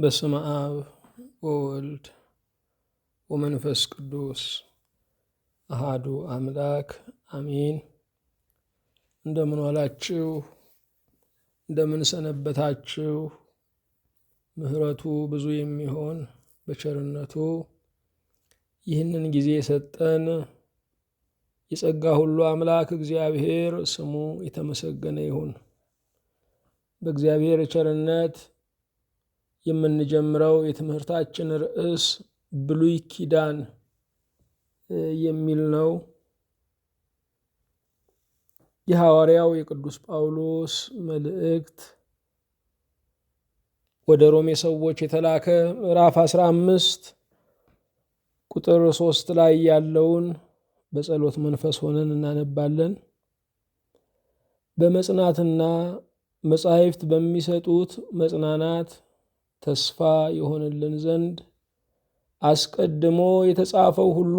በስመ አብ ወወልድ ወመንፈስ ቅዱስ አሃዱ አምላክ አሜን። እንደምን ዋላችሁ? እንደምን ሰነበታችሁ? ምሕረቱ ብዙ የሚሆን በቸርነቱ ይህንን ጊዜ የሰጠን የጸጋ ሁሉ አምላክ እግዚአብሔር ስሙ የተመሰገነ ይሁን። በእግዚአብሔር ቸርነት የምንጀምረው የትምህርታችን ርዕስ ብሉይ ኪዳን የሚል ነው። የሐዋርያው የቅዱስ ጳውሎስ መልእክት ወደ ሮሜ ሰዎች የተላከ ምዕራፍ 15 ቁጥር 3 ላይ ያለውን በጸሎት መንፈስ ሆነን እናነባለን። በመጽናትና መጻሕፍት በሚሰጡት መጽናናት ተስፋ የሆንልን ዘንድ አስቀድሞ የተጻፈው ሁሉ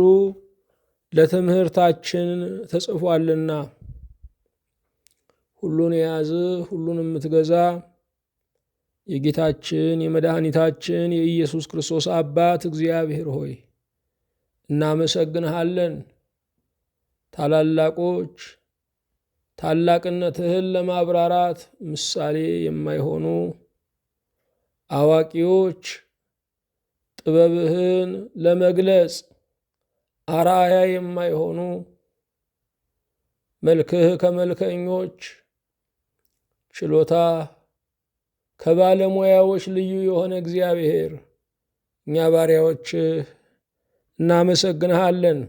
ለትምህርታችን ተጽፏልና። ሁሉን የያዝ ሁሉን የምትገዛ የጌታችን የመድኃኒታችን የኢየሱስ ክርስቶስ አባት እግዚአብሔር ሆይ እናመሰግንሃለን። ታላላቆች ታላቅነትህን ለማብራራት ምሳሌ የማይሆኑ አዋቂዎች ጥበብህን ለመግለጽ አርአያ የማይሆኑ መልክህ ከመልከኞች ችሎታ ከባለሙያዎች ልዩ የሆነ እግዚአብሔር እኛ ባሪያዎችህ እናመሰግንሃለን።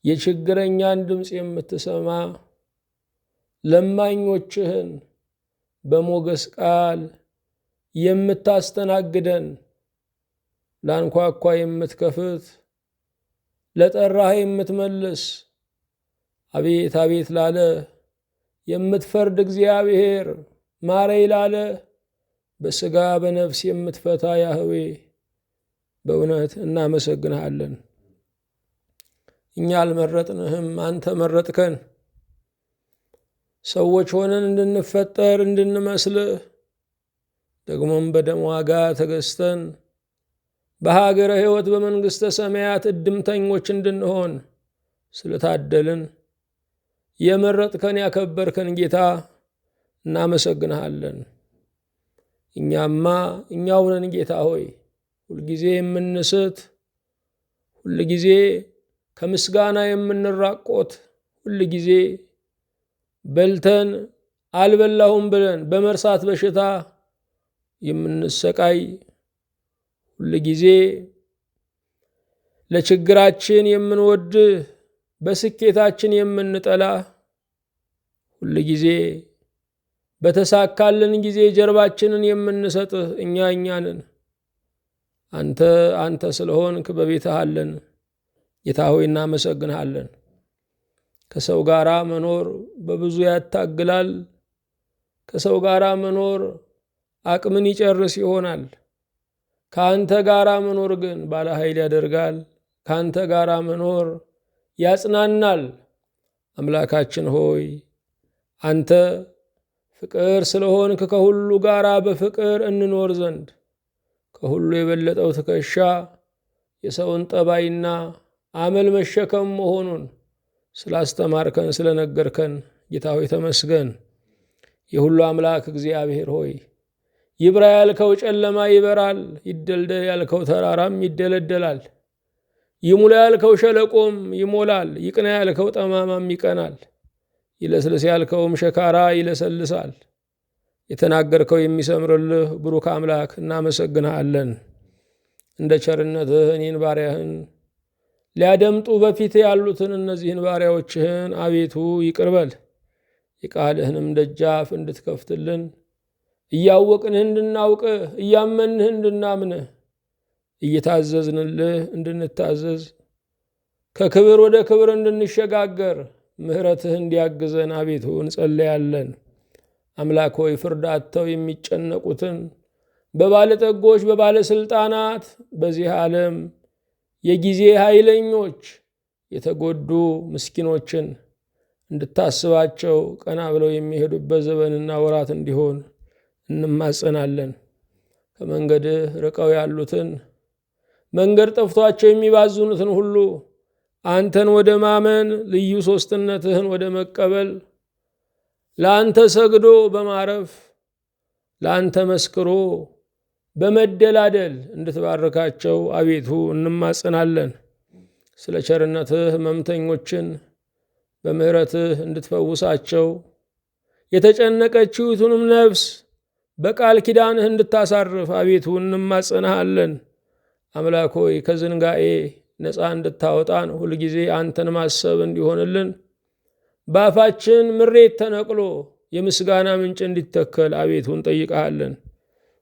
የችግረኛን ድምፅ የምትሰማ ለማኞችህን በሞገስ ቃል የምታስተናግደን ላንኳኳ የምትከፍት ለጠራህ የምትመልስ አቤት አቤት ላለ የምትፈርድ እግዚአብሔር ማረይ ላለ በሥጋ በነፍስ የምትፈታ ያህዌ በእውነት እናመሰግንሃለን። እኛ አልመረጥንህም፣ አንተ መረጥከን። ሰዎች ሆነን እንድንፈጠር እንድንመስልህ ደግሞም በደም ዋጋ ተገዝተን በሀገረ ሕይወት በመንግሥተ ሰማያት እድምተኞች እንድንሆን ስለታደልን የመረጥከን ያከበርከን ጌታ እናመሰግንሃለን። እኛው ነን ጌታ ሆይ ሁልጊዜ የምንስት፣ ሁልጊዜ ከምስጋና የምንራቆት፣ ሁልጊዜ በልተን አልበላሁም ብለን በመርሳት በሽታ የምንሰቃይ፣ ሁልጊዜ ለችግራችን የምንወድ በስኬታችን የምንጠላ፣ ሁልጊዜ በተሳካልን ጊዜ ጀርባችንን የምንሰጥህ እኛ ነን። አንተ ስለሆንክ በቤትህ አለን። ጌታ ሆይ እናመሰግንሃለን። ከሰው ጋራ መኖር በብዙ ያታግላል። ከሰው ጋራ መኖር አቅምን ይጨርስ ይሆናል። ከአንተ ጋራ መኖር ግን ባለ ኃይል ያደርጋል። ከአንተ ጋራ መኖር ያጽናናል። አምላካችን ሆይ አንተ ፍቅር ስለሆንክ ከሁሉ ጋራ በፍቅር እንኖር ዘንድ ከሁሉ የበለጠው ትከሻ የሰውን ጠባይና አመል መሸከም መሆኑን ስላስተማርከን ስለነገርከን ጌታ ሆይ ተመስገን። የሁሉ አምላክ እግዚአብሔር ሆይ ይብራ ያልከው ጨለማ ይበራል፣ ይደልደል ያልከው ተራራም ይደለደላል፣ ይሙላ ያልከው ሸለቆም ይሞላል፣ ይቅና ያልከው ጠማማም ይቀናል፣ ይለስልስ ያልከውም ሸካራ ይለሰልሳል። የተናገርከው የሚሰምርልህ ብሩክ አምላክ እናመሰግንሃለን። እንደ ቸርነትህ እኔን ባሪያህን ሊያደምጡ በፊት ያሉትን እነዚህን ባሪያዎችህን አቤቱ ይቅርበል። የቃልህንም ደጃፍ እንድትከፍትልን እያወቅንህ እንድናውቅህ እያመንህ እንድናምንህ እየታዘዝንልህ እንድንታዘዝ ከክብር ወደ ክብር እንድንሸጋገር ምሕረትህ እንዲያግዘን አቤቱ እንጸለያለን። አምላክ ሆይ ፍርድ አጥተው የሚጨነቁትን በባለጠጎች በባለስልጣናት በዚህ ዓለም የጊዜ ኃይለኞች የተጎዱ ምስኪኖችን እንድታስባቸው ቀና ብለው የሚሄዱበት ዘመንና ወራት እንዲሆን እንማጸናለን። ከመንገድህ ርቀው ያሉትን መንገድ ጠፍቷቸው የሚባዝኑትን ሁሉ አንተን ወደ ማመን ልዩ ሦስትነትህን ወደ መቀበል ለአንተ ሰግዶ በማረፍ ለአንተ መስክሮ በመደላደል እንድትባርካቸው አቤቱ እንማጸናለን። ስለ ቸርነትህ ሕመምተኞችን በምሕረትህ እንድትፈውሳቸው የተጨነቀችይቱንም ነፍስ በቃል ኪዳንህ እንድታሳርፍ አቤቱ እንማጸናሃለን። አምላክ ሆይ ከዝንጋኤ ነፃ እንድታወጣን ሁልጊዜ አንተን ማሰብ እንዲሆንልን በአፋችን ምሬት ተነቅሎ የምስጋና ምንጭ እንዲተከል አቤቱ እንጠይቀሃለን።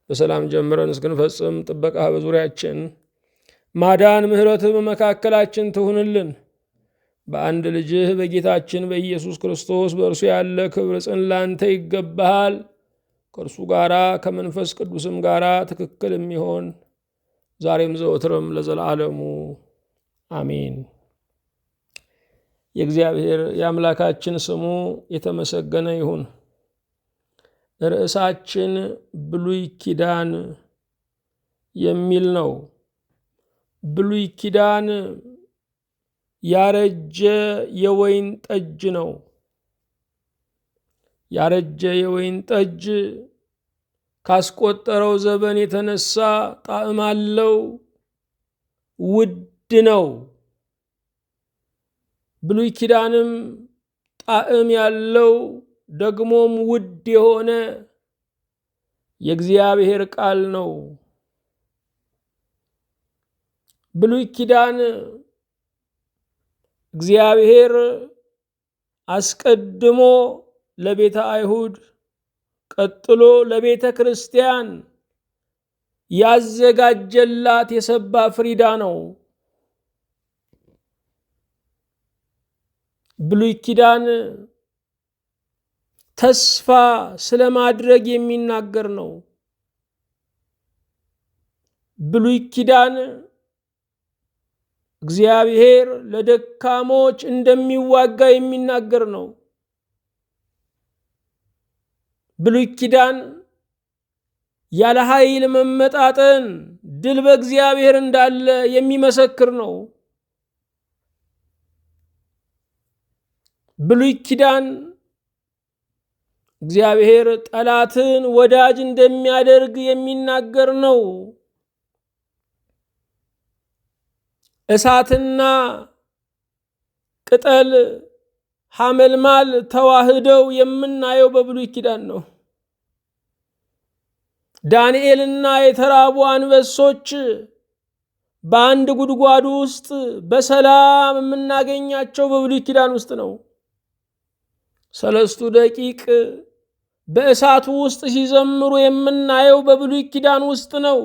በሰላም ጀምረን እስክንፈጽም ጥበቃህ በዙሪያችን፣ ማዳን ምሕረትህ በመካከላችን ትሁንልን። በአንድ ልጅህ በጌታችን በኢየሱስ ክርስቶስ በእርሱ ያለ ክብር ጽን ላንተ ይገባሃል። ከእርሱ ጋራ ከመንፈስ ቅዱስም ጋራ ትክክል የሚሆን ዛሬም ዘወትርም ለዘላለሙ አሜን። የእግዚአብሔር የአምላካችን ስሙ የተመሰገነ ይሁን። ርዕሳችን ብሉይ ኪዳን የሚል ነው። ብሉይ ኪዳን ያረጀ የወይን ጠጅ ነው። ያረጀ የወይን ጠጅ ካስቆጠረው ዘመን የተነሳ ጣዕም አለው፣ ውድ ነው። ብሉይ ኪዳንም ጣዕም ያለው ደግሞም ውድ የሆነ የእግዚአብሔር ቃል ነው። ብሉይ ኪዳን እግዚአብሔር አስቀድሞ ለቤተ አይሁድ ቀጥሎ ለቤተ ክርስቲያን ያዘጋጀላት የሰባ ፍሪዳ ነው። ብሉይ ኪዳን ተስፋ ስለማድረግ የሚናገር ነው። ብሉይ ኪዳን እግዚአብሔር ለደካሞች እንደሚዋጋ የሚናገር ነው። ብሉይ ኪዳን ያለ ኃይል መመጣጠን ድል በእግዚአብሔር እንዳለ የሚመሰክር ነው። ብሉይ ኪዳን እግዚአብሔር ጠላትን ወዳጅ እንደሚያደርግ የሚናገር ነው። እሳትና ቅጠል ሐመልማል ተዋህደው የምናየው በብሉይ ኪዳን ነው። ዳንኤልና የተራቡ አንበሶች በአንድ ጉድጓድ ውስጥ በሰላም የምናገኛቸው በብሉይ ኪዳን ውስጥ ነው። ሰለስቱ ደቂቅ በእሳቱ ውስጥ ሲዘምሩ የምናየው በብሉይ ኪዳን ውስጥ ነው።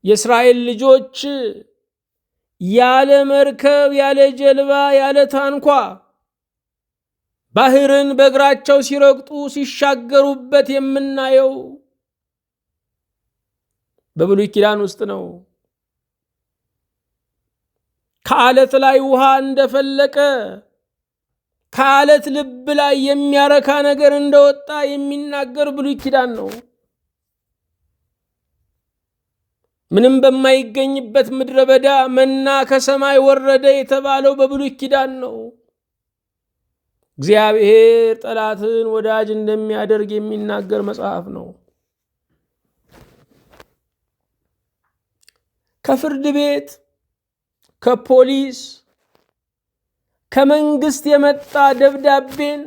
የእስራኤል ልጆች ያለ መርከብ፣ ያለ ጀልባ፣ ያለ ታንኳ ባህርን በእግራቸው ሲረግጡ ሲሻገሩበት የምናየው በብሉይ ኪዳን ውስጥ ነው። ከዓለት ላይ ውሃ እንደፈለቀ ከዓለት ልብ ላይ የሚያረካ ነገር እንደወጣ የሚናገር ብሉይ ኪዳን ነው። ምንም በማይገኝበት ምድረ በዳ መና ከሰማይ ወረደ የተባለው በብሉይ ኪዳን ነው። እግዚአብሔር ጠላትን ወዳጅ እንደሚያደርግ የሚናገር መጽሐፍ ነው። ከፍርድ ቤት፣ ከፖሊስ፣ ከመንግስት የመጣ ደብዳቤን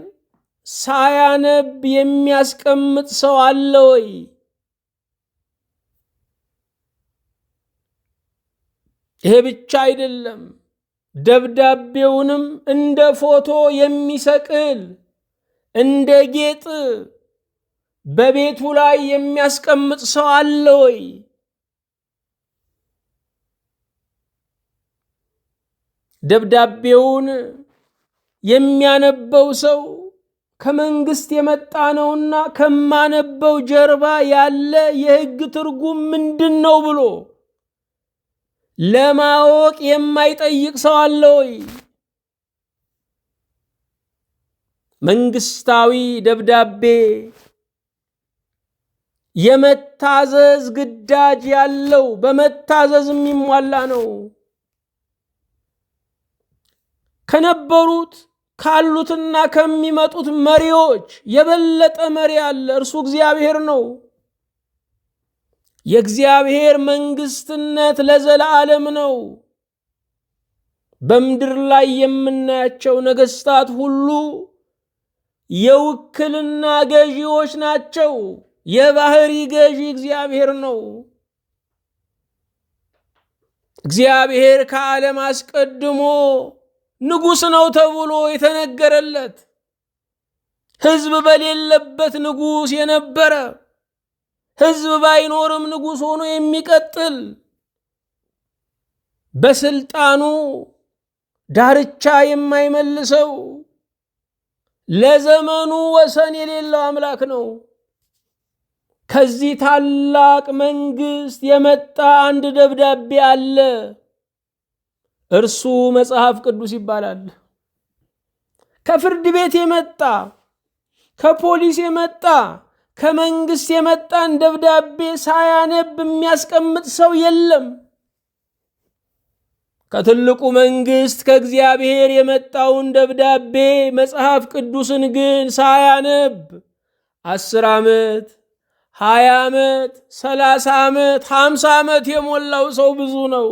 ሳያነብ የሚያስቀምጥ ሰው አለ ወይ? ይሄ ብቻ አይደለም። ደብዳቤውንም እንደ ፎቶ የሚሰቅል እንደ ጌጥ በቤቱ ላይ የሚያስቀምጥ ሰው አለ ወይ? ደብዳቤውን የሚያነበው ሰው ከመንግስት የመጣ ነውና ከማነበው ጀርባ ያለ የሕግ ትርጉም ምንድን ነው ብሎ ለማወቅ የማይጠይቅ ሰው አለ ወይ? መንግስታዊ ደብዳቤ የመታዘዝ ግዳጅ ያለው በመታዘዝ የሚሟላ ነው። ከነበሩት ካሉትና ከሚመጡት መሪዎች የበለጠ መሪ አለ። እርሱ እግዚአብሔር ነው። የእግዚአብሔር መንግስትነት ለዘላለም ነው። በምድር ላይ የምናያቸው ነገስታት ሁሉ የውክልና ገዢዎች ናቸው። የባህሪ ገዢ እግዚአብሔር ነው። እግዚአብሔር ከዓለም አስቀድሞ ንጉሥ ነው ተብሎ የተነገረለት፣ ሕዝብ በሌለበት ንጉሥ የነበረ፣ ሕዝብ ባይኖርም ንጉሥ ሆኖ የሚቀጥል፣ በስልጣኑ ዳርቻ የማይመልሰው፣ ለዘመኑ ወሰን የሌለው አምላክ ነው። ከዚህ ታላቅ መንግስት የመጣ አንድ ደብዳቤ አለ። እርሱ መጽሐፍ ቅዱስ ይባላል። ከፍርድ ቤት የመጣ፣ ከፖሊስ የመጣ፣ ከመንግስት የመጣን ደብዳቤ ሳያነብ የሚያስቀምጥ ሰው የለም። ከትልቁ መንግስት ከእግዚአብሔር የመጣውን ደብዳቤ መጽሐፍ ቅዱስን ግን ሳያነብ 10 ዓመት 20 ዓመት 30 ዓመት 50 ዓመት የሞላው ሰው ብዙ ነው።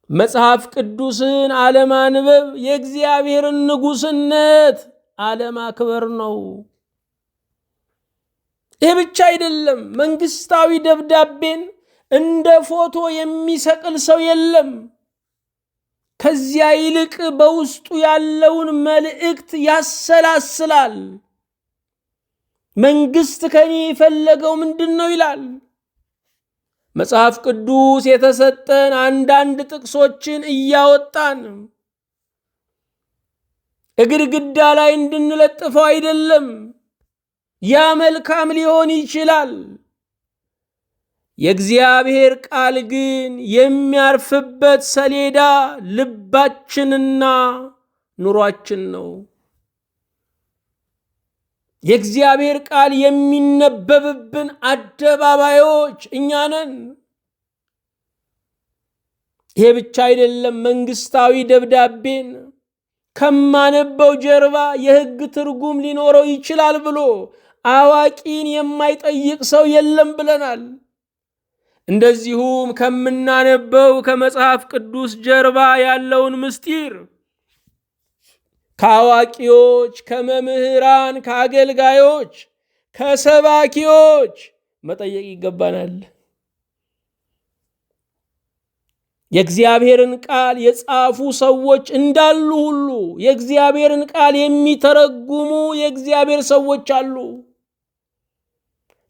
መጽሐፍ ቅዱስን አለማንበብ የእግዚአብሔርን ንጉስነት አለማክበር ነው። ይህ ብቻ አይደለም። መንግስታዊ ደብዳቤን እንደ ፎቶ የሚሰቅል ሰው የለም። ከዚያ ይልቅ በውስጡ ያለውን መልእክት ያሰላስላል። መንግስት ከኔ የፈለገው ምንድን ነው ይላል። መጽሐፍ ቅዱስ የተሰጠን አንዳንድ ጥቅሶችን እያወጣን ግድግዳ ላይ እንድንለጥፈው አይደለም። ያ መልካም ሊሆን ይችላል። የእግዚአብሔር ቃል ግን የሚያርፍበት ሰሌዳ ልባችንና ኑሯችን ነው። የእግዚአብሔር ቃል የሚነበብብን አደባባዮች እኛ ነን። ይሄ ብቻ አይደለም። መንግስታዊ ደብዳቤን ከማነበው ጀርባ የሕግ ትርጉም ሊኖረው ይችላል ብሎ አዋቂን የማይጠይቅ ሰው የለም ብለናል። እንደዚሁም ከምናነበው ከመጽሐፍ ቅዱስ ጀርባ ያለውን ምስጢር ከአዋቂዎች፣ ከመምህራን፣ ከአገልጋዮች፣ ከሰባኪዎች መጠየቅ ይገባናል። የእግዚአብሔርን ቃል የጻፉ ሰዎች እንዳሉ ሁሉ የእግዚአብሔርን ቃል የሚተረጉሙ የእግዚአብሔር ሰዎች አሉ።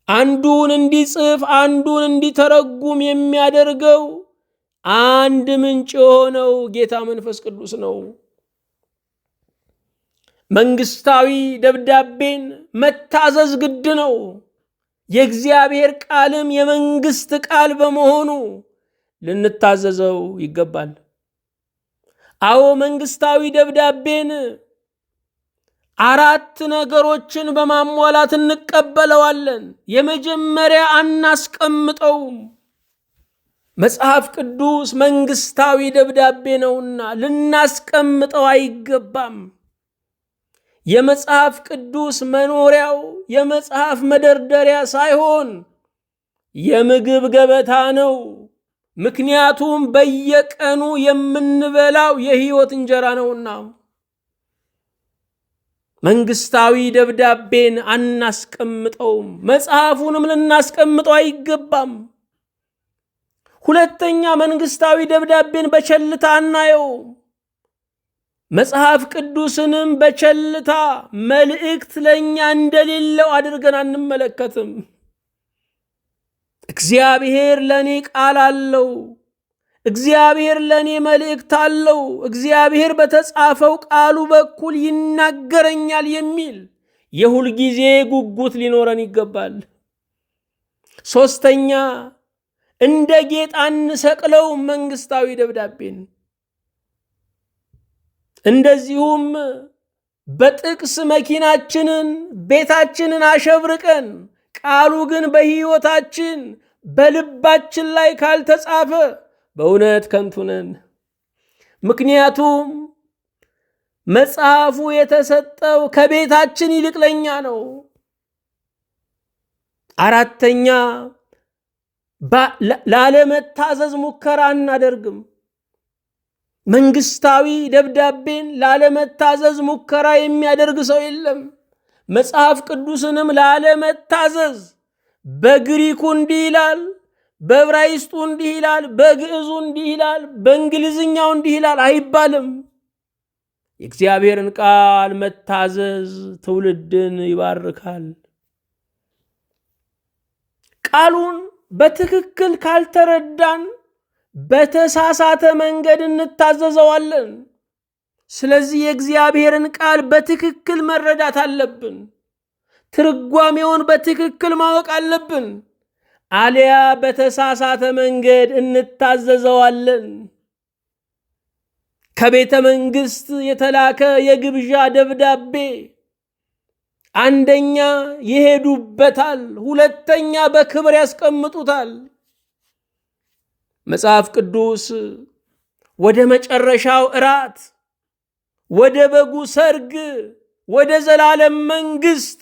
አንዱን እንዲጽፍ አንዱን እንዲተረጉም የሚያደርገው አንድ ምንጭ የሆነው ጌታ መንፈስ ቅዱስ ነው። መንግስታዊ ደብዳቤን መታዘዝ ግድ ነው። የእግዚአብሔር ቃልም የመንግስት ቃል በመሆኑ ልንታዘዘው ይገባል። አዎ መንግስታዊ ደብዳቤን 4 ነገሮችን በማሟላት እንቀበለዋለን። የመጀመሪያ አናስቀምጠውም። መጽሐፍ ቅዱስ መንግስታዊ ደብዳቤ ነውና ልናስቀምጠው አይገባም። የመጽሐፍ ቅዱስ መኖሪያው የመጽሐፍ መደርደሪያ ሳይሆን የምግብ ገበታ ነው። ምክንያቱም በየቀኑ የምንበላው የሕይወት እንጀራ ነውና። መንግስታዊ ደብዳቤን አናስቀምጠውም። መጽሐፉንም ልናስቀምጠው አይገባም። ሁለተኛ፣ መንግስታዊ ደብዳቤን በቸልታ አናየው። መጽሐፍ ቅዱስንም በቸልታ መልእክት ለእኛ እንደሌለው አድርገን አንመለከትም። እግዚአብሔር ለእኔ ቃል አለው። እግዚአብሔር ለእኔ መልእክት አለው። እግዚአብሔር በተጻፈው ቃሉ በኩል ይናገረኛል የሚል የሁልጊዜ ጉጉት ሊኖረን ይገባል። ሶስተኛ፣ እንደ ጌጥ አንሰቅለው መንግስታዊ ደብዳቤን። እንደዚሁም በጥቅስ መኪናችንን ቤታችንን አሸብርቀን ቃሉ ግን በሕይወታችን በልባችን ላይ ካልተጻፈ በእውነት ከንቱ ነን። ምክንያቱም መጽሐፉ የተሰጠው ከቤታችን ይልቅ ለኛ ነው። አራተኛ ላለመታዘዝ ሙከራ አናደርግም። መንግስታዊ ደብዳቤን ላለመታዘዝ ሙከራ የሚያደርግ ሰው የለም። መጽሐፍ ቅዱስንም ላለመታዘዝ በግሪኩ እንዲህ ይላል፣ በዕብራይስጡ እንዲህ ይላል፣ በግዕዙ እንዲህ ይላል፣ በእንግሊዝኛው እንዲህ ይላል አይባልም። የእግዚአብሔርን ቃል መታዘዝ ትውልድን ይባርካል። ቃሉን በትክክል ካልተረዳን በተሳሳተ መንገድ እንታዘዘዋለን። ስለዚህ የእግዚአብሔርን ቃል በትክክል መረዳት አለብን። ትርጓሜውን በትክክል ማወቅ አለብን። አሊያ በተሳሳተ መንገድ እንታዘዘዋለን። ከቤተ መንግስት የተላከ የግብዣ ደብዳቤ አንደኛ ይሄዱበታል፣ ሁለተኛ በክብር ያስቀምጡታል። መጽሐፍ ቅዱስ ወደ መጨረሻው እራት፣ ወደ በጉ ሰርግ፣ ወደ ዘላለም መንግስት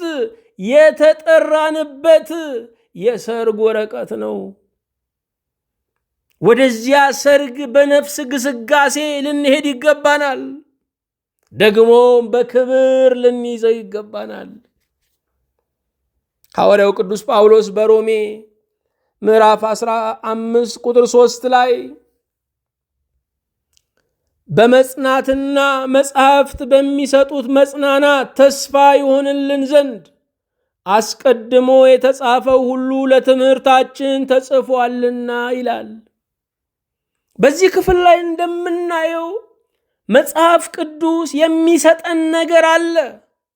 የተጠራንበት የሰርግ ወረቀት ነው። ወደዚያ ሰርግ በነፍስ ግስጋሴ ልንሄድ ይገባናል። ደግሞም በክብር ልንይዘው ይገባናል። ሐዋርያው ቅዱስ ጳውሎስ በሮሜ ምዕራፍ 15 ቁጥር 3 ላይ በመጽናትና መጻሕፍት በሚሰጡት መጽናናት ተስፋ ይሆንልን ዘንድ አስቀድሞ የተጻፈው ሁሉ ለትምህርታችን ተጽፏልና ይላል። በዚህ ክፍል ላይ እንደምናየው መጽሐፍ ቅዱስ የሚሰጠን ነገር አለ፣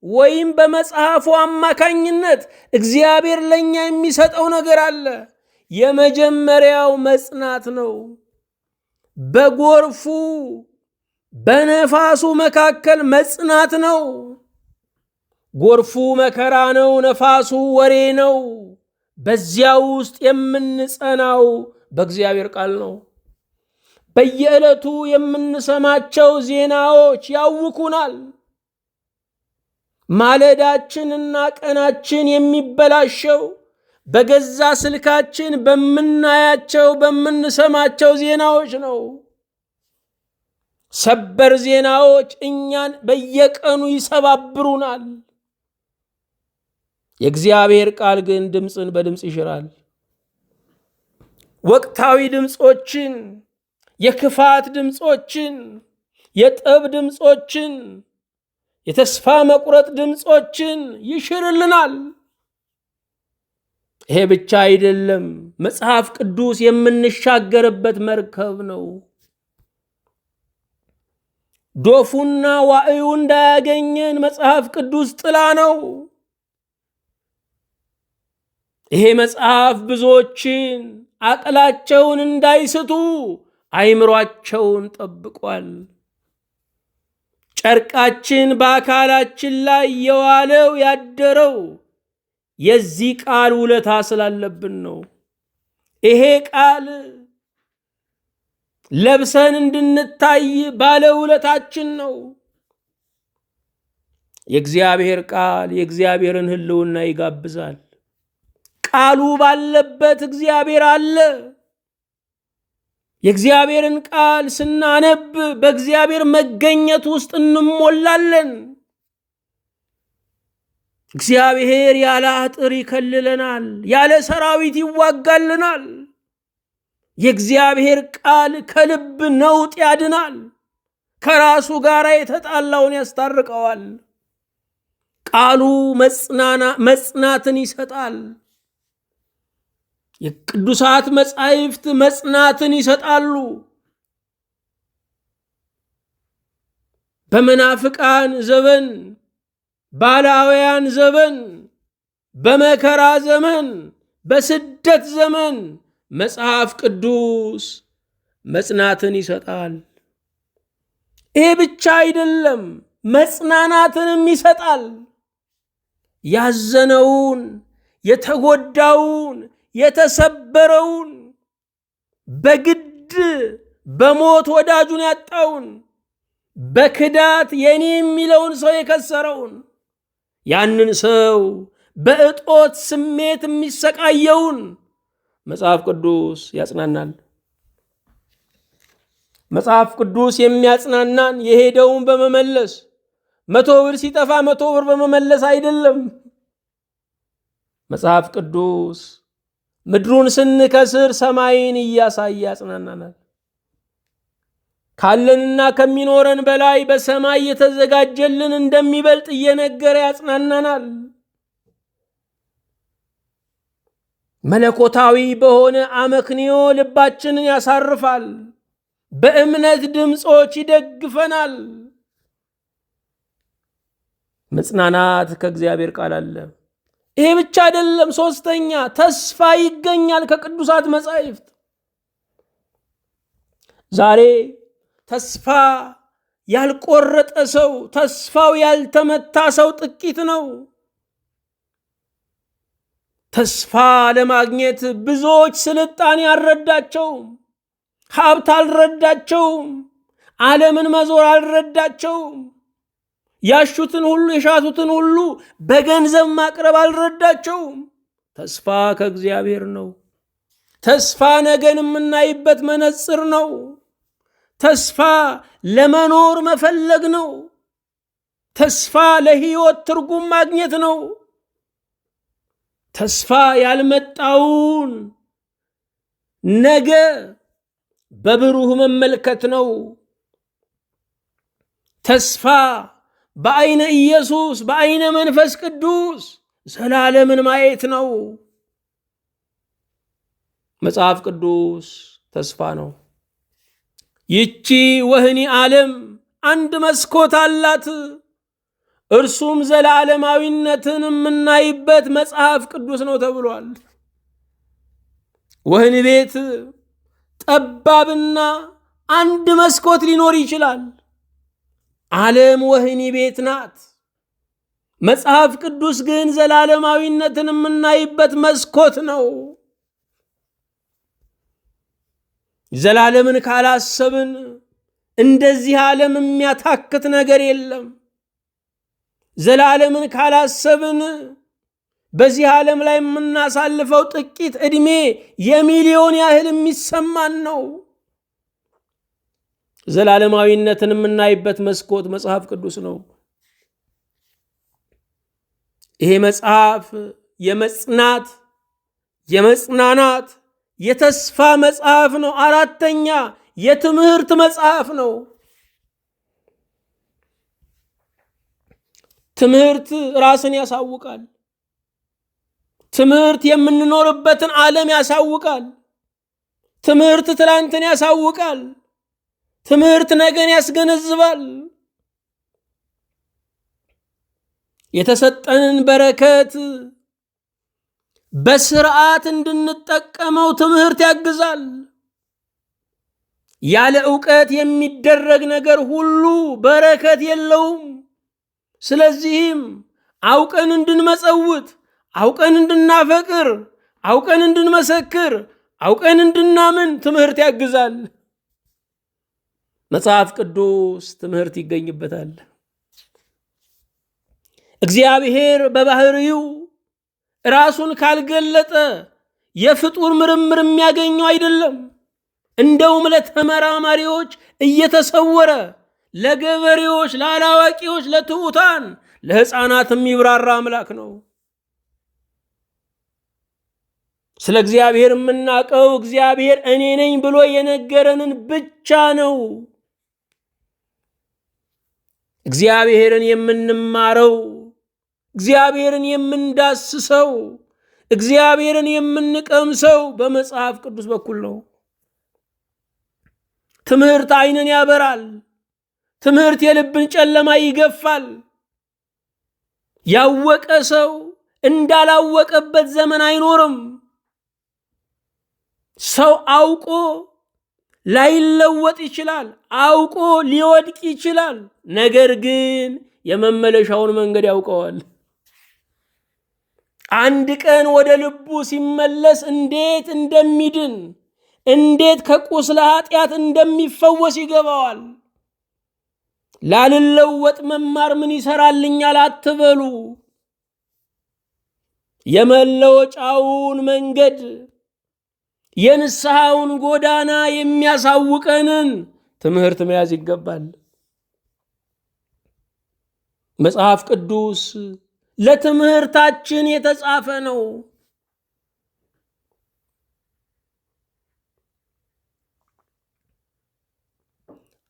ወይም በመጽሐፉ አማካኝነት እግዚአብሔር ለኛ የሚሰጠው ነገር አለ። የመጀመሪያው መጽናት ነው። በጎርፉ በነፋሱ መካከል መጽናት ነው። ጎርፉ መከራ ነው፣ ነፋሱ ወሬ ነው። በዚያ ውስጥ የምንጸናው በእግዚአብሔር ቃል ነው። በየዕለቱ የምንሰማቸው ዜናዎች ያውኩናል። ማለዳችንና ቀናችን የሚበላሸው በገዛ ስልካችን በምናያቸው በምንሰማቸው ዜናዎች ነው። ሰበር ዜናዎች እኛን በየቀኑ ይሰባብሩናል። የእግዚአብሔር ቃል ግን ድምፅን በድምፅ ይሽራል። ወቅታዊ ድምፆችን፣ የክፋት ድምፆችን፣ የጠብ ድምፆችን፣ የተስፋ መቁረጥ ድምፆችን ይሽርልናል። ይሄ ብቻ አይደለም፣ መጽሐፍ ቅዱስ የምንሻገርበት መርከብ ነው። ዶፉና ዋዕዩ እንዳያገኘን መጽሐፍ ቅዱስ ጥላ ነው። ይሄ መጽሐፍ ብዙዎችን አቅላቸውን እንዳይስቱ አይምሯቸውን ጠብቋል። ጨርቃችን በአካላችን ላይ የዋለው ያደረው የዚህ ቃል ውለታ ስላለብን ነው። ይሄ ቃል ለብሰን እንድንታይ ባለ ውለታችን ነው። የእግዚአብሔር ቃል የእግዚአብሔርን ሕልውና ይጋብዛል። ቃሉ ባለበት እግዚአብሔር አለ። የእግዚአብሔርን ቃል ስናነብ በእግዚአብሔር መገኘት ውስጥ እንሞላለን። እግዚአብሔር ያለ አጥር ይከልለናል፣ ያለ ሰራዊት ይዋጋልናል። የእግዚአብሔር ቃል ከልብ ነውጥ ያድናል፣ ከራሱ ጋር የተጣላውን ያስታርቀዋል። ቃሉ መጽናትን ይሰጣል። የቅዱሳት መጻሕፍት መጽናትን ይሰጣሉ። በመናፍቃን ዘመን፣ ባላውያን ዘመን፣ በመከራ ዘመን፣ በስደት ዘመን መጽሐፍ ቅዱስ መጽናትን ይሰጣል። ይሄ ብቻ አይደለም፣ መጽናናትንም ይሰጣል። ያዘነውን የተጎዳውን የተሰበረውን በግድ በሞት ወዳጁን ያጣውን በክዳት የኔ የሚለውን ሰው የከሰረውን ያንን ሰው በእጦት ስሜት የሚሰቃየውን መጽሐፍ ቅዱስ ያጽናናል። መጽሐፍ ቅዱስ የሚያጽናናን የሄደውን በመመለስ 100 ብር ሲጠፋ 100 ብር በመመለስ አይደለም። መጽሐፍ ቅዱስ ምድሩን ስንከስር ሰማይን እያሳየ ያጽናናናል። ካለንና ከሚኖረን በላይ በሰማይ የተዘጋጀልን እንደሚበልጥ እየነገረ ያጽናናናል። መለኮታዊ በሆነ አመክንዮ ልባችንን ያሳርፋል። በእምነት ድምፆች ይደግፈናል። መጽናናት ከእግዚአብሔር ቃል አለ። ይሄ ብቻ አይደለም። ሶስተኛ ተስፋ ይገኛል ከቅዱሳት መጻሕፍት። ዛሬ ተስፋ ያልቆረጠ ሰው፣ ተስፋው ያልተመታ ሰው ጥቂት ነው። ተስፋ ለማግኘት ብዙዎች ስልጣኔ አልረዳቸውም፣ ሀብት አልረዳቸውም፣ ዓለምን መዞር አልረዳቸውም፣ ያሹትን ሁሉ የሻቱትን ሁሉ በገንዘብ ማቅረብ አልረዳቸውም። ተስፋ ከእግዚአብሔር ነው። ተስፋ ነገን የምናይበት መነጽር ነው። ተስፋ ለመኖር መፈለግ ነው። ተስፋ ለሕይወት ትርጉም ማግኘት ነው። ተስፋ ያልመጣውን ነገ በብሩህ መመልከት ነው። ተስፋ በዐይነ ኢየሱስ በዐይነ መንፈስ ቅዱስ ዘላለምን ማየት ነው። መጽሐፍ ቅዱስ ተስፋ ነው። ይቺ ወህኒ ዓለም አንድ መስኮት አላት። እርሱም ዘላለማዊነትን የምናይበት መጽሐፍ ቅዱስ ነው ተብሏል። ወህኒ ቤት ጠባብና አንድ መስኮት ሊኖር ይችላል። ዓለም ወህኒ ቤት ናት። መጽሐፍ ቅዱስ ግን ዘላለማዊነትን የምናይበት መስኮት ነው። ዘላለምን ካላሰብን እንደዚህ ዓለም የሚያታክት ነገር የለም። ዘላለምን ካላሰብን በዚህ ዓለም ላይ የምናሳልፈው ጥቂት ዕድሜ የሚሊዮን ያህል የሚሰማን ነው። ዘላለማዊነትን የምናይበት መስኮት መጽሐፍ ቅዱስ ነው። ይሄ መጽሐፍ የመጽናት የመጽናናት የተስፋ መጽሐፍ ነው። አራተኛ የትምህርት መጽሐፍ ነው። ትምህርት ራስን ያሳውቃል። ትምህርት የምንኖርበትን ዓለም ያሳውቃል። ትምህርት ትላንትን ያሳውቃል። ትምህርት ነገን ያስገነዝባል። የተሰጠንን በረከት በስርዓት እንድንጠቀመው ትምህርት ያግዛል። ያለ ዕውቀት የሚደረግ ነገር ሁሉ በረከት የለውም። ስለዚህም አውቀን እንድንመጸውት፣ አውቀን እንድናፈቅር፣ አውቀን እንድንመሰክር፣ አውቀን እንድናምን ትምህርት ያግዛል። መጽሐፍ ቅዱስ ትምህርት ይገኝበታል። እግዚአብሔር በባህሪው ራሱን ካልገለጠ የፍጡር ምርምር የሚያገኘው አይደለም። እንደውም ለተመራማሪዎች እየተሰወረ ለገበሬዎች፣ ለአላዋቂዎች፣ ለትሑታን፣ ለሕፃናት የሚብራራ አምላክ ነው። ስለ እግዚአብሔር የምናውቀው እግዚአብሔር እኔ ነኝ ብሎ የነገረንን ብቻ ነው። እግዚአብሔርን የምንማረው፣ እግዚአብሔርን የምንዳስሰው፣ እግዚአብሔርን የምንቀምሰው በመጽሐፍ ቅዱስ በኩል ነው። ትምህርት ዓይንን ያበራል። ትምህርት የልብን ጨለማ ይገፋል። ያወቀ ሰው እንዳላወቀበት ዘመን አይኖርም። ሰው አውቆ ላይለወጥ ይችላል። አውቆ ሊወድቅ ይችላል። ነገር ግን የመመለሻውን መንገድ ያውቀዋል። አንድ ቀን ወደ ልቡ ሲመለስ እንዴት እንደሚድን፣ እንዴት ከቁስለ ኃጢአት እንደሚፈወስ ይገባዋል። ላልለወጥ መማር ምን ይሰራልኛል አትበሉ። የመለወጫውን መንገድ የንስሐውን ጎዳና የሚያሳውቀንን ትምህርት መያዝ ይገባል። መጽሐፍ ቅዱስ ለትምህርታችን የተጻፈ ነው።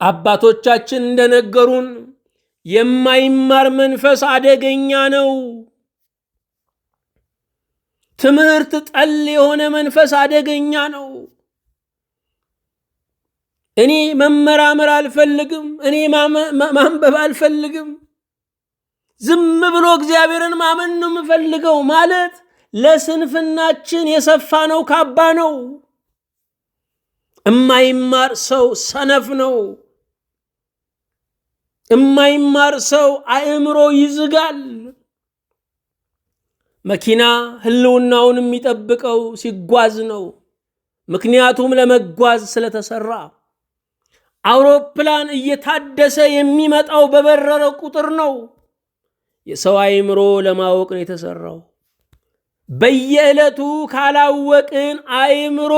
አባቶቻችን እንደነገሩን የማይማር መንፈስ አደገኛ ነው። ትምህርት ጠል የሆነ መንፈስ አደገኛ ነው። እኔ መመራመር አልፈልግም፣ እኔ ማንበብ አልፈልግም፣ ዝም ብሎ እግዚአብሔርን ማመን ነው የምፈልገው ማለት ለስንፍናችን የሰፋነው ካባ ነው። እማይማር ሰው ሰነፍ ነው። እማይማር ሰው አእምሮ ይዝጋል። መኪና ህልውናውን የሚጠብቀው ሲጓዝ ነው። ምክንያቱም ለመጓዝ ስለተሰራ። አውሮፕላን እየታደሰ የሚመጣው በበረረ ቁጥር ነው። የሰው አእምሮ ለማወቅ ነው የተሰራው። በየዕለቱ ካላወቅን አእምሮ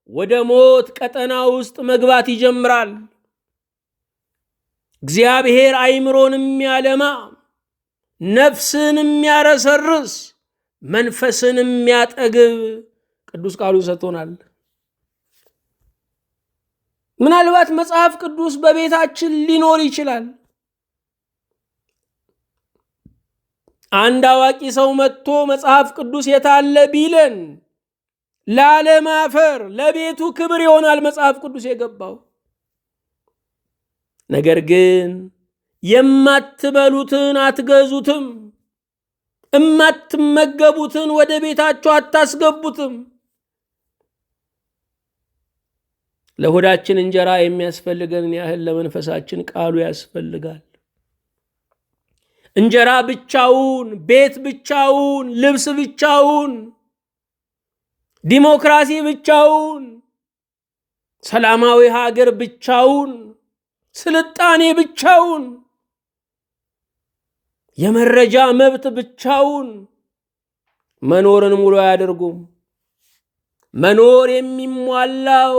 ወደ ሞት ቀጠና ውስጥ መግባት ይጀምራል። እግዚአብሔር አእምሮን የሚያለማ፣ ነፍስን የሚያረሰርስ፣ መንፈስን የሚያጠግብ ቅዱስ ቃሉ ሰጥቶናል። ምናልባት መጽሐፍ ቅዱስ በቤታችን ሊኖር ይችላል። አንድ አዋቂ ሰው መጥቶ መጽሐፍ ቅዱስ የታለ ቢለን ላለማፈር ለቤቱ ክብር ይሆናል መጽሐፍ ቅዱስ የገባው። ነገር ግን የማትበሉትን አትገዙትም፣ እማትመገቡትን ወደ ቤታችሁ አታስገቡትም። ለሆዳችን እንጀራ የሚያስፈልገንን ያህል ለመንፈሳችን ቃሉ ያስፈልጋል። እንጀራ ብቻውን፣ ቤት ብቻውን፣ ልብስ ብቻውን፣ ዲሞክራሲ ብቻውን፣ ሰላማዊ ሀገር ብቻውን፣ ስልጣኔ ብቻውን፣ የመረጃ መብት ብቻውን መኖርን ሙሉ አያደርጉም። መኖር የሚሟላው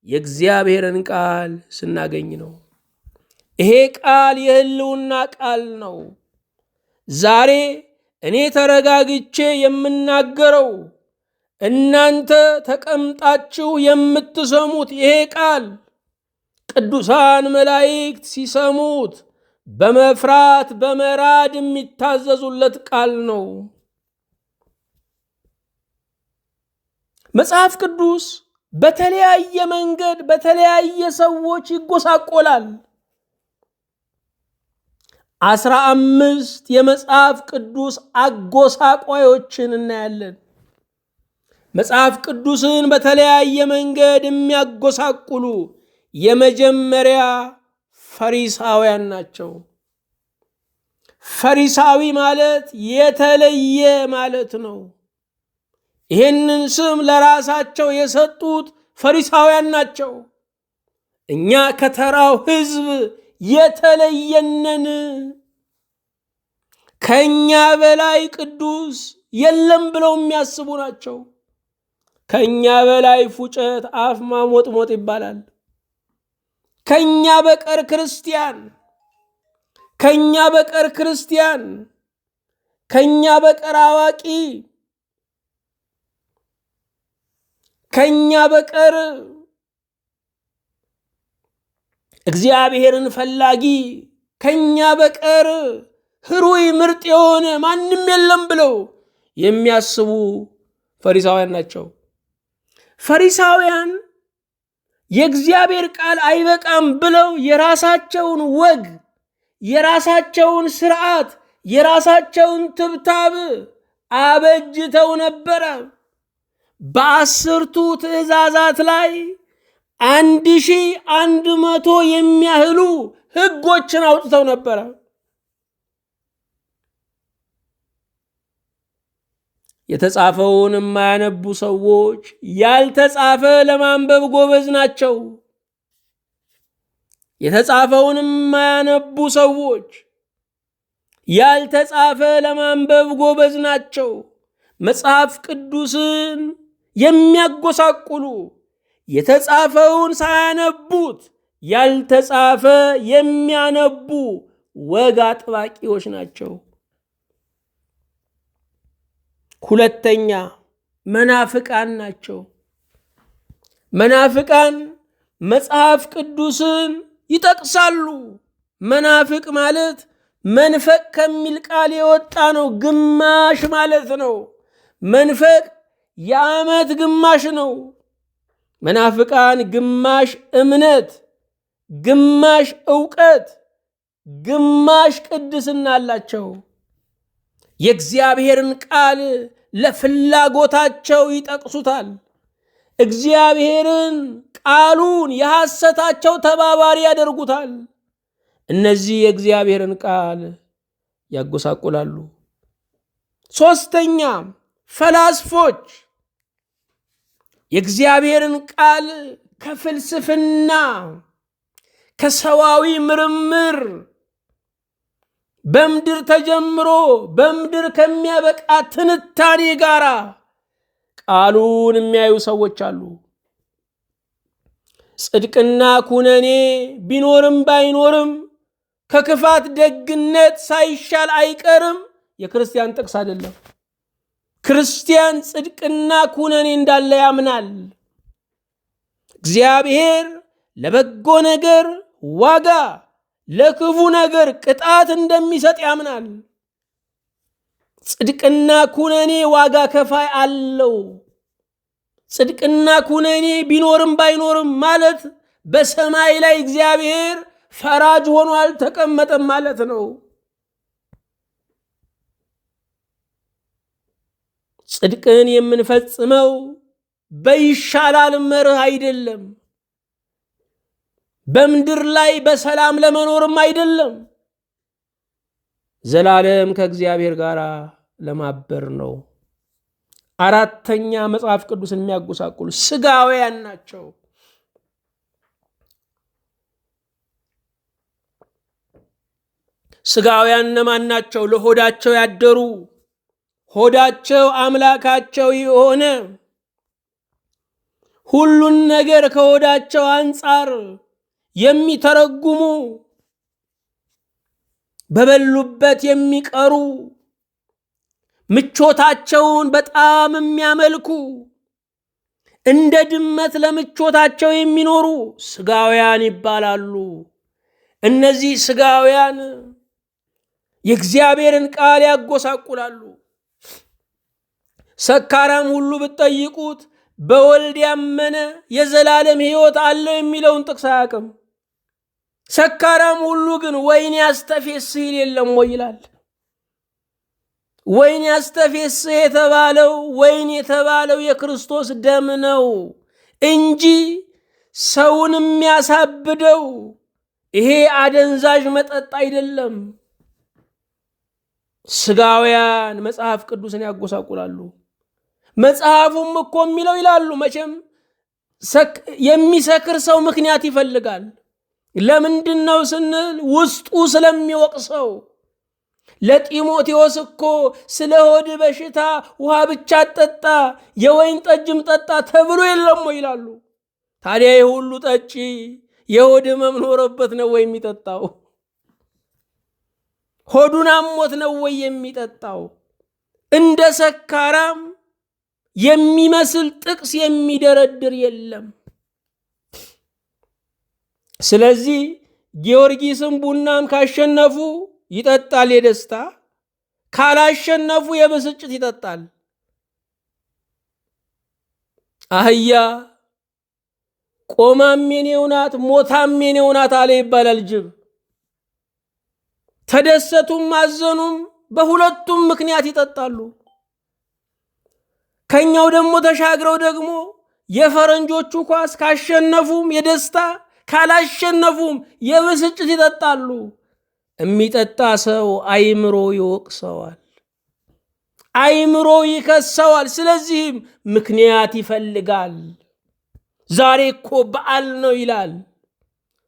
የእግዚአብሔርን ቃል ስናገኝ ነው። ይሄ ቃል የህልውና ቃል ነው። ዛሬ እኔ ተረጋግቼ የምናገረው፣ እናንተ ተቀምጣችሁ የምትሰሙት ይሄ ቃል ቅዱሳን መላእክት ሲሰሙት በመፍራት በመራድ የሚታዘዙለት ቃል ነው። መጽሐፍ ቅዱስ በተለያየ መንገድ በተለያየ ሰዎች ይጎሳቆላል። 15 የመጽሐፍ ቅዱስ አጎሳቋዮችን እናያለን። መጽሐፍ ቅዱስን በተለያየ መንገድ የሚያጎሳቁሉ የመጀመሪያ ፈሪሳውያን ናቸው። ፈሪሳዊ ማለት የተለየ ማለት ነው። ይህንን ስም ለራሳቸው የሰጡት ፈሪሳውያን ናቸው። እኛ ከተራው ሕዝብ የተለየነን፣ ከኛ በላይ ቅዱስ የለም ብለው የሚያስቡ ናቸው። ከኛ በላይ ፉጨት አፍ ማሞጥሞጥ ይባላል። ከኛ በቀር ክርስቲያን፣ ከኛ በቀር ክርስቲያን፣ ከኛ በቀር አዋቂ፣ ከኛ በቀር እግዚአብሔርን ፈላጊ፣ ከኛ በቀር ህሩይ ምርጥ የሆነ ማንም የለም ብለው የሚያስቡ ፈሪሳውያን ናቸው። ፈሪሳውያን የእግዚአብሔር ቃል አይበቃም ብለው የራሳቸውን ወግ፣ የራሳቸውን ስርዓት፣ የራሳቸውን ትብታብ አበጅተው ነበረ። በ10ቱ ትእዛዛት ላይ 1100 የሚያህሉ ህጎችን አውጥተው ነበረ። የተጻፈውን የማያነቡ ሰዎች ያልተጻፈ ለማንበብ ጎበዝ ናቸው። የተጻፈውን የማያነቡ ሰዎች ያልተጻፈ ለማንበብ ጎበዝ ናቸው። መጽሐፍ ቅዱስን የሚያጎሳቁሉ የተጻፈውን ሳያነቡት ያልተጻፈ የሚያነቡ ወግ አጥባቂዎች ናቸው። ሁለተኛ መናፍቃን ናቸው። መናፍቃን መጽሐፍ ቅዱስን ይጠቅሳሉ። መናፍቅ ማለት መንፈቅ ከሚል ቃል የወጣ ነው። ግማሽ ማለት ነው። መንፈቅ የዓመት ግማሽ ነው። መናፍቃን ግማሽ እምነት፣ ግማሽ ዕውቀት፣ ግማሽ ቅድስና አላቸው። የእግዚአብሔርን ቃል ለፍላጎታቸው ይጠቅሱታል። እግዚአብሔርን ቃሉን የሐሰታቸው ተባባሪ ያደርጉታል። እነዚህ የእግዚአብሔርን ቃል ያጎሳቁላሉ። ሦስተኛ ፈላስፎች የእግዚአብሔርን ቃል ከፍልስፍና ከሰዋዊ ምርምር በምድር ተጀምሮ በምድር ከሚያበቃ ትንታኔ ጋር ቃሉን የሚያዩ ሰዎች አሉ። ጽድቅና ኩነኔ ቢኖርም ባይኖርም ከክፋት ደግነት ሳይሻል አይቀርም የክርስቲያን ጥቅስ አይደለም። ክርስቲያን ጽድቅና ኩነኔ እንዳለ ያምናል። እግዚአብሔር ለበጎ ነገር ዋጋ፣ ለክፉ ነገር ቅጣት እንደሚሰጥ ያምናል። ጽድቅና ኩነኔ ዋጋ ከፋይ አለው። ጽድቅና ኩነኔ ቢኖርም ባይኖርም ማለት በሰማይ ላይ እግዚአብሔር ፈራጅ ሆኖ አልተቀመጠም ማለት ነው። ጽድቅን የምንፈጽመው በይሻላል መርህ አይደለም። በምድር ላይ በሰላም ለመኖርም አይደለም። ዘላለም ከእግዚአብሔር ጋር ለማበር ነው። አራተኛ መጽሐፍ ቅዱስን የሚያጎሳቁሉ ስጋውያን ናቸው። ስጋውያን እነማን ናቸው? ለሆዳቸው ያደሩ፣ ሆዳቸው አምላካቸው የሆነ ሁሉን ነገር ከሆዳቸው አንጻር የሚተረጉሙ፣ በበሉበት የሚቀሩ፣ ምቾታቸውን በጣም የሚያመልኩ፣ እንደ ድመት ለምቾታቸው የሚኖሩ ስጋውያን ይባላሉ። እነዚህ ስጋውያን የእግዚአብሔርን ቃል ያጎሳቁላሉ። ሰካራም ሁሉ ብትጠይቁት በወልድ ያመነ የዘላለም ሕይወት አለው የሚለውን ጥቅስ አያውቅም። ሰካራም ሁሉ ግን ወይን ያስተፌስህ ይል የለም ወይ ይላል። ወይን ያስተፌስህ የተባለው ወይን የተባለው የክርስቶስ ደም ነው እንጂ ሰውን የሚያሳብደው ይሄ አደንዛዥ መጠጥ አይደለም። ስጋውያን መጽሐፍ ቅዱስን ያጎሳቁላሉ። መጽሐፉም እኮ የሚለው ይላሉ። መቼም የሚሰክር ሰው ምክንያት ይፈልጋል። ለምንድን ነው ስንል ውስጡ ስለሚወቅሰው። ለጢሞቴዎስ እኮ ስለ ሆድ በሽታ ውሃ ብቻ ጠጣ የወይን ጠጅም ጠጣ ተብሎ የለም ወይ ይላሉ። ታዲያ የሁሉ ጠጪ የሆድ ህመም ኖሮበት ነው ወይ የሚጠጣው? ሆዱን አሞት ነው ወይ የሚጠጣው? እንደ ሰካራም የሚመስል ጥቅስ የሚደረድር የለም። ስለዚህ ጊዮርጊስም ቡናም ካሸነፉ ይጠጣል የደስታ፣ ካላሸነፉ የብስጭት ይጠጣል። አህያ ቆማም የኔው ናት ሞታም የኔው ናት አለ ይባላል ጅብ። ተደሰቱም አዘኑም በሁለቱም ምክንያት ይጠጣሉ። ከኛው ደግሞ ተሻግረው ደግሞ የፈረንጆቹ ኳስ ካሸነፉም የደስታ ካላሸነፉም የብስጭት ይጠጣሉ። የሚጠጣ ሰው አይምሮ ይወቅሰዋል። አይምሮ ይከሰዋል። ስለዚህም ምክንያት ይፈልጋል። ዛሬ እኮ በዓል ነው ይላል።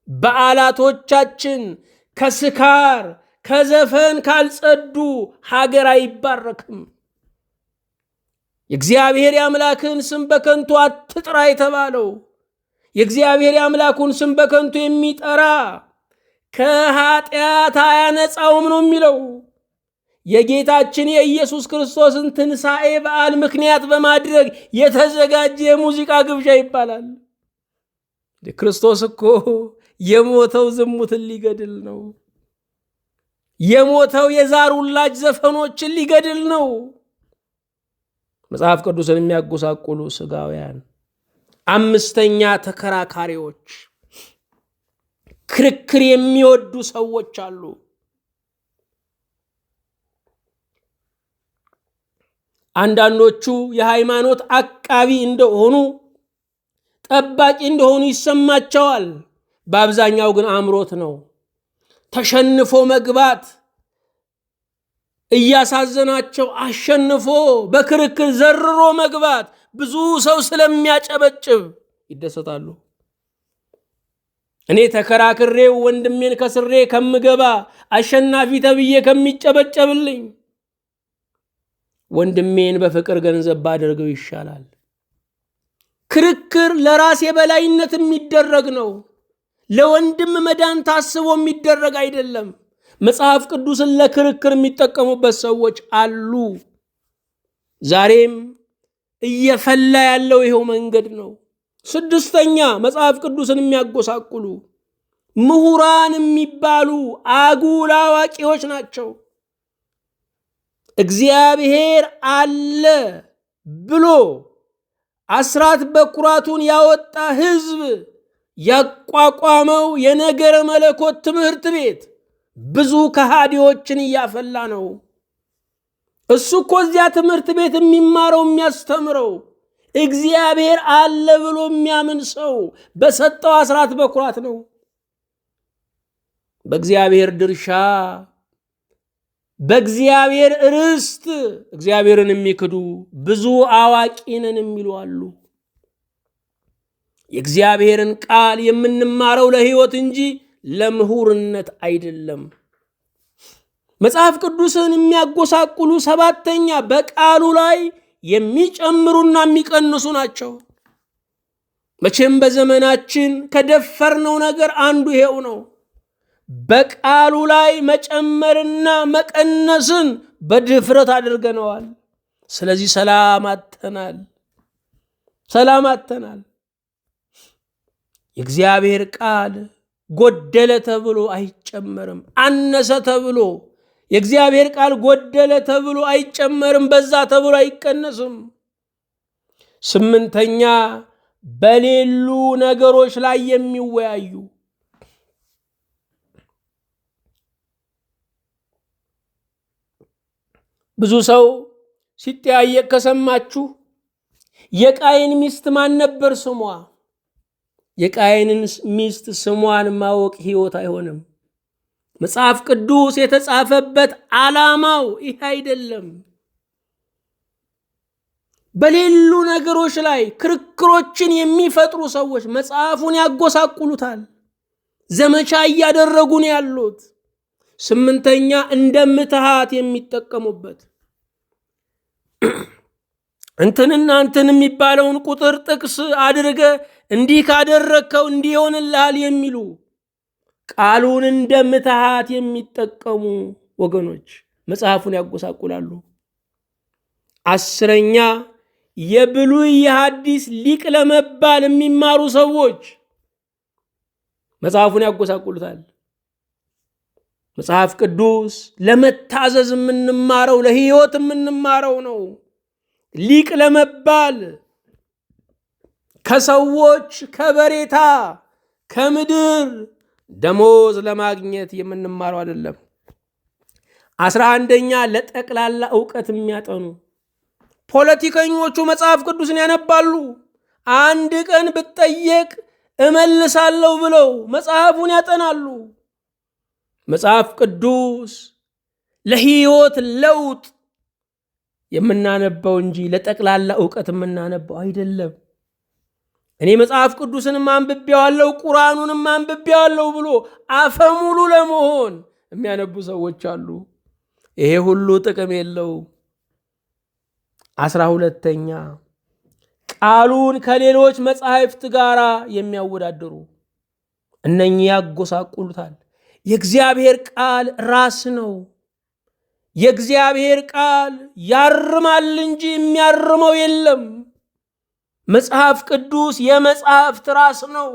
በዓላቶቻችን ከስካር ከዘፈን ካልጸዱ ሀገር አይባረክም። የእግዚአብሔር የአምላክን ስም በከንቱ አትጥራ የተባለው የእግዚአብሔር የአምላኩን ስም በከንቱ የሚጠራ ከኃጢአት አያነጻውም ነው የሚለው። የጌታችን የኢየሱስ ክርስቶስን ትንሣኤ በዓል ምክንያት በማድረግ የተዘጋጀ የሙዚቃ ግብዣ ይባላል። ክርስቶስ እኮ የሞተው ዝሙትን ሊገድል ነው። የሞተው የዛር ውላጅ ዘፈኖችን ሊገድል ነው። መጽሐፍ ቅዱስን የሚያጎሳቁሉ ስጋውያን። አምስተኛ ተከራካሪዎች፣ ክርክር የሚወዱ ሰዎች አሉ። አንዳንዶቹ የሃይማኖት አቃቢ እንደሆኑ ጠባቂ እንደሆኑ ይሰማቸዋል። በአብዛኛው ግን አምሮት ነው። ተሸንፎ መግባት እያሳዘናቸው አሸንፎ በክርክር ዘርሮ መግባት ብዙ ሰው ስለሚያጨበጭብ ይደሰታሉ። እኔ ተከራክሬው ወንድሜን ከስሬ ከምገባ አሸናፊ ተብዬ ከሚጨበጨብልኝ ወንድሜን በፍቅር ገንዘብ ባደርገው ይሻላል። ክርክር ለራስ የበላይነት የሚደረግ ነው። ለወንድም መዳን ታስቦ የሚደረግ አይደለም። መጽሐፍ ቅዱስን ለክርክር የሚጠቀሙበት ሰዎች አሉ። ዛሬም እየፈላ ያለው ይሄው መንገድ ነው። ስድስተኛ መጽሐፍ ቅዱስን የሚያጎሳቁሉ ምሁራን የሚባሉ አጉል አዋቂዎች ናቸው። እግዚአብሔር አለ ብሎ አስራት በኩራቱን ያወጣ ሕዝብ ያቋቋመው የነገረ መለኮት ትምህርት ቤት ብዙ ከሃዲዎችን እያፈላ ነው። እሱ እኮ እዚያ ትምህርት ቤት የሚማረው የሚያስተምረው እግዚአብሔር አለ ብሎ የሚያምን ሰው በሰጠው አስራት በኩራት ነው። በእግዚአብሔር ድርሻ በእግዚአብሔር ርስት እግዚአብሔርን የሚክዱ ብዙ አዋቂ ነን የሚሉ አሉ። የእግዚአብሔርን ቃል የምንማረው ለሕይወት እንጂ ለምሁርነት አይደለም። መጽሐፍ ቅዱስን የሚያጎሳቁሉ ሰባተኛ በቃሉ ላይ የሚጨምሩና የሚቀንሱ ናቸው። መቼም በዘመናችን ከደፈርነው ነገር አንዱ ይሄው ነው። በቃሉ ላይ መጨመርና መቀነስን በድፍረት አድርገነዋል። ስለዚህ ሰላም አጥተናል። የእግዚአብሔር ቃል ጎደለ ተብሎ አይጨመርም። አነሰ ተብሎ የእግዚአብሔር ቃል ጎደለ ተብሎ አይጨመርም። በዛ ተብሎ አይቀነስም። ስምንተኛ በሌሉ ነገሮች ላይ የሚወያዩ ብዙ ሰው ሲጠያየቅ ከሰማችሁ የቃየን ሚስት ማን ነበር ስሟ? የቃየንን ሚስት ስሟን ማወቅ ሕይወት አይሆንም። መጽሐፍ ቅዱስ የተጻፈበት ዓላማው ይህ አይደለም። በሌሉ ነገሮች ላይ ክርክሮችን የሚፈጥሩ ሰዎች መጽሐፉን ያጎሳቁሉታል። ዘመቻ እያደረጉ ነው ያሉት። ስምንተኛ እንደ ምትሃት የሚጠቀሙበት እንትንና እንትን የሚባለውን ቁጥር ጥቅስ አድርገ እንዲህ ካደረግከው እንዲሆንልሃል የሚሉ ቃሉን እንደ ምትሃት የሚጠቀሙ ወገኖች መጽሐፉን ያጎሳቁላሉ። አስረኛ የብሉይ የሐዲስ ሊቅ ለመባል የሚማሩ ሰዎች መጽሐፉን ያጎሳቁሉታል። መጽሐፍ ቅዱስ ለመታዘዝ የምንማረው ለሕይወት የምንማረው ነው። ሊቅ ለመባል ከሰዎች ከበሬታ ከምድር ደሞዝ ለማግኘት የምንማረው አይደለም። 11ኛ ለጠቅላላ ዕውቀት የሚያጠኑ ፖለቲከኞቹ መጽሐፍ ቅዱስን ያነባሉ። አንድ ቀን ብትጠየቅ እመልሳለሁ ብለው መጽሐፉን ያጠናሉ። መጽሐፍ ቅዱስ ለሕይወት ለውጥ የምናነበው እንጂ ለጠቅላላ ዕውቀት የምናነበው አይደለም። እኔ መጽሐፍ ቅዱስንም አንብቤዋለሁ ቁርአኑንም አንብቤዋለሁ ብሎ አፈሙሉ ለመሆን የሚያነቡ ሰዎች አሉ። ይሄ ሁሉ ጥቅም የለው። 12ኛ ቃሉን ከሌሎች መጻሕፍት ጋር የሚያወዳድሩ እነኚህ ያጎሳቁሉታል። የእግዚአብሔር ቃል ራስ ነው። የእግዚአብሔር ቃል ያርማል እንጂ የሚያርመው የለም። መጽሐፍ ቅዱስ የመጽሐፍት ራስ ነው።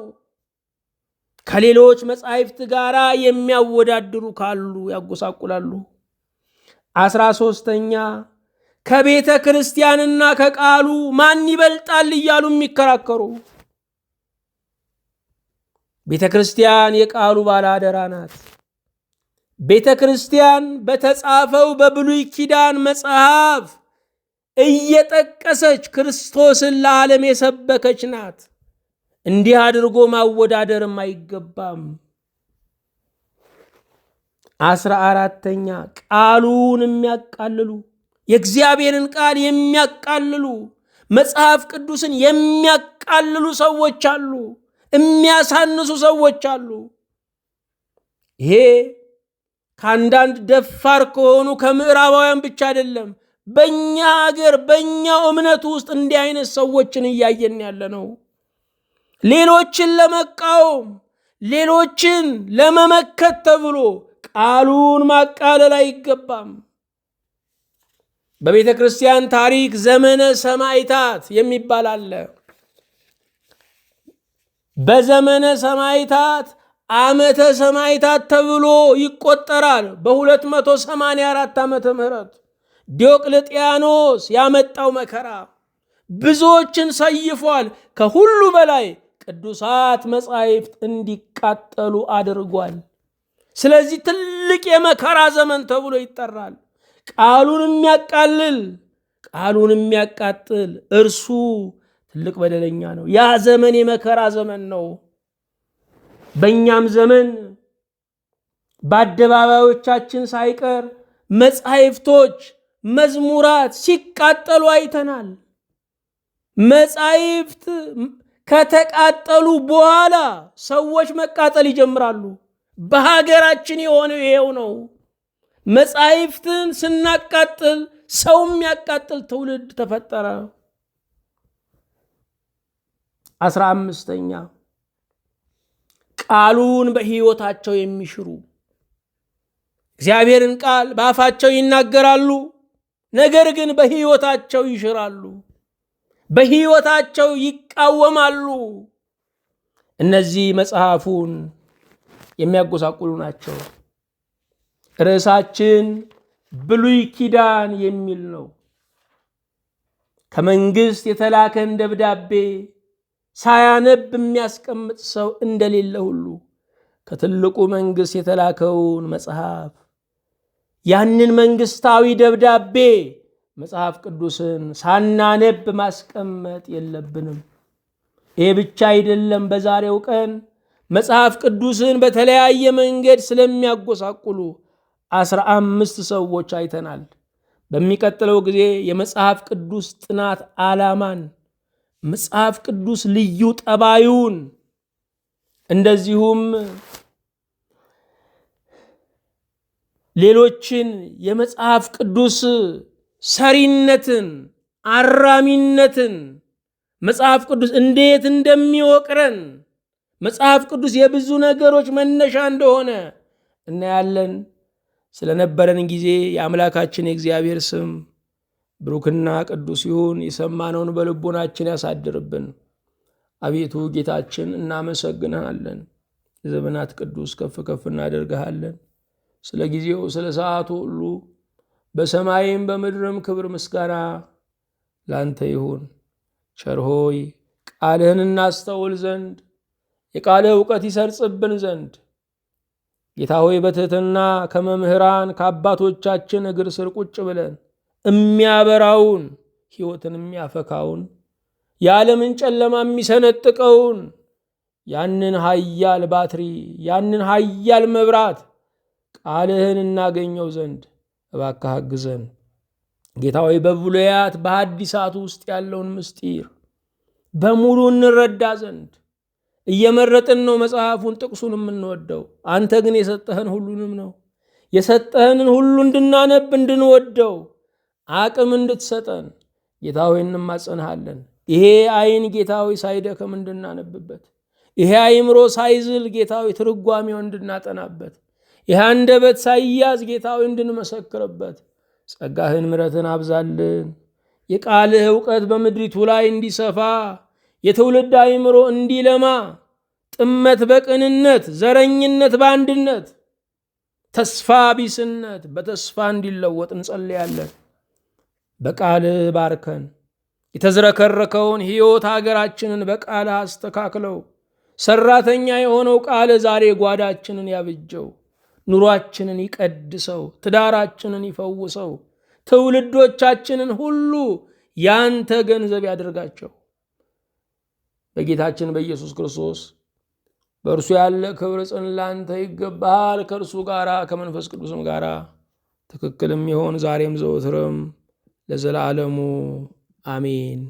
ከሌሎች መጻሕፍት ጋር የሚያወዳድሩ ካሉ ያጎሳቁላሉ። 13ኛ ከቤተ ክርስቲያንና ከቃሉ ማን ይበልጣል እያሉ የሚከራከሩ። ቤተ ክርስቲያን የቃሉ ባለአደራ ናት። ቤተ ክርስቲያን በተጻፈው በብሉይ ኪዳን መጽሐፍ እየጠቀሰች ክርስቶስን ለዓለም የሰበከች ናት። እንዲህ አድርጎ ማወዳደርም አይገባም። 14ኛ ቃሉን የሚያቃልሉ የእግዚአብሔርን ቃል የሚያቃልሉ መጽሐፍ ቅዱስን የሚያቃልሉ ሰዎች አሉ፣ የሚያሳንሱ ሰዎች አሉ። ይሄ ከአንዳንድ ደፋር ከሆኑ ከምዕራባውያን ብቻ አይደለም። በእኛ ሀገር በእኛው እምነት ውስጥ እንዲህ አይነት ሰዎችን እያየን ያለ ነው። ሌሎችን ለመቃወም ሌሎችን ለመመከት ተብሎ ቃሉን ማቃለል አይገባም። በቤተ ክርስቲያን ታሪክ ዘመነ ሰማዕታት የሚባል አለ። በዘመነ ሰማዕታት ዓመተ ሰማዕታት ተብሎ ይቆጠራል። በ284 ዓመተ ምህረት ዲዮቅልጥያኖስ ያመጣው መከራ ብዙዎችን ሰይፏል። ከሁሉ በላይ ቅዱሳት መጻሕፍት እንዲቃጠሉ አድርጓል። ስለዚህ ትልቅ የመከራ ዘመን ተብሎ ይጠራል። ቃሉን የሚያቃጥል እርሱ ትልቅ በደለኛ ነው። ያ ዘመን የመከራ ዘመን ነው። በእኛም ዘመን በአደባባዮቻችን ሳይቀር መጻሕፍቶች፣ መዝሙራት ሲቃጠሉ አይተናል። መጻሕፍት ከተቃጠሉ በኋላ ሰዎች መቃጠል ይጀምራሉ። በሀገራችን የሆነው ይሄው ነው። መጻሕፍትን ስናቃጥል ሰው የሚያቃጥል ትውልድ ተፈጠረ። 15ኛ ቃሉን በሕይወታቸው የሚሽሩ እግዚአብሔርን ቃል በአፋቸው ይናገራሉ፣ ነገር ግን በሕይወታቸው ይሽራሉ፣ በሕይወታቸው ይቃወማሉ። እነዚህ መጽሐፉን የሚያጎሳቁሉ ናቸው። ርዕሳችን ብሉይ ኪዳን የሚል ነው። ከመንግስት የተላከን ደብዳቤ ሳያነብ የሚያስቀምጥ ሰው እንደሌለ ሁሉ ከትልቁ መንግስት የተላከውን መጽሐፍ ያንን መንግስታዊ ደብዳቤ መጽሐፍ ቅዱስን ሳናነብ ማስቀመጥ የለብንም። ይህ ብቻ አይደለም። በዛሬው ቀን መጽሐፍ ቅዱስን በተለያየ መንገድ ስለሚያጎሳቁሉ 15 ሰዎች አይተናል። በሚቀጥለው ጊዜ የመጽሐፍ ቅዱስ ጥናት ዓላማን፣ መጽሐፍ ቅዱስ ልዩ ጠባዩን፣ እንደዚሁም ሌሎችን የመጽሐፍ ቅዱስ ሰሪነትን፣ አራሚነትን፣ መጽሐፍ ቅዱስ እንዴት እንደሚወቅረን፣ መጽሐፍ ቅዱስ የብዙ ነገሮች መነሻ እንደሆነ እናያለን። ስለነበረን ጊዜ የአምላካችን የእግዚአብሔር ስም ብሩክና ቅዱስ ይሁን። የሰማነውን በልቦናችን ያሳድርብን። አቤቱ ጌታችን እናመሰግንሃለን። የዘመናት ቅዱስ ከፍ ከፍ እናደርግሃለን። ስለ ጊዜው ስለ ሰዓቱ ሁሉ በሰማይም በምድርም ክብር ምስጋና ላንተ ይሁን። ቸር ሆይ ቃልህን እናስተውል ዘንድ የቃልህ እውቀት ይሰርጽብን ዘንድ ጌታ ሆይ በትህትና ከመምህራን ከአባቶቻችን እግር ስር ቁጭ ብለን የሚያበራውን ሕይወትን የሚያፈካውን የዓለምን ጨለማ የሚሰነጥቀውን ያንን ኃያል ባትሪ ያንን ኃያል መብራት ቃልህን እናገኘው ዘንድ እባክህ አግዘን። ጌታዊ በብሉያት በሐዲሳት ውስጥ ያለውን ምስጢር በሙሉ እንረዳ ዘንድ እየመረጥን ነው መጽሐፉን ጥቅሱን የምንወደው። አንተ ግን የሰጠህን ሁሉንም ነው። የሰጠህንን ሁሉ እንድናነብ እንድንወደው አቅም እንድትሰጠን ጌታዊ እንማጸንሃለን። ይሄ አይን ጌታዊ ሳይደክም እንድናነብበት፣ ይሄ አይምሮ ሳይዝል ጌታዊ ትርጓሜው እንድናጠናበት፣ ይሄ አንደበት ሳይያዝ ጌታዊ እንድንመሰክርበት ጸጋህን ምሕረትን አብዛልን። የቃልህ ዕውቀት በምድሪቱ ላይ እንዲሰፋ፣ የትውልድ አይምሮ እንዲለማ፣ ጥመት በቅንነት፣ ዘረኝነት በአንድነት፣ ተስፋ ቢስነት በተስፋ እንዲለወጥ እንጸልያለን። በቃልህ ባርከን። የተዝረከረከውን ሕይወት ሀገራችንን በቃልህ አስተካክለው። ሰራተኛ የሆነው ቃልህ ዛሬ ጓዳችንን ያብጀው፣ ኑሯችንን ይቀድሰው፣ ትዳራችንን ይፈውሰው፣ ትውልዶቻችንን ሁሉ ያንተ ገንዘብ ያደርጋቸው። በጌታችን በኢየሱስ ክርስቶስ በእርሱ ያለ ክብር ጽን ላንተ ይገባሃል። ከእርሱ ጋራ ከመንፈስ ቅዱስም ጋራ ትክክልም ይሆን ዛሬም ዘወትርም ለዘላለሙ አሜን።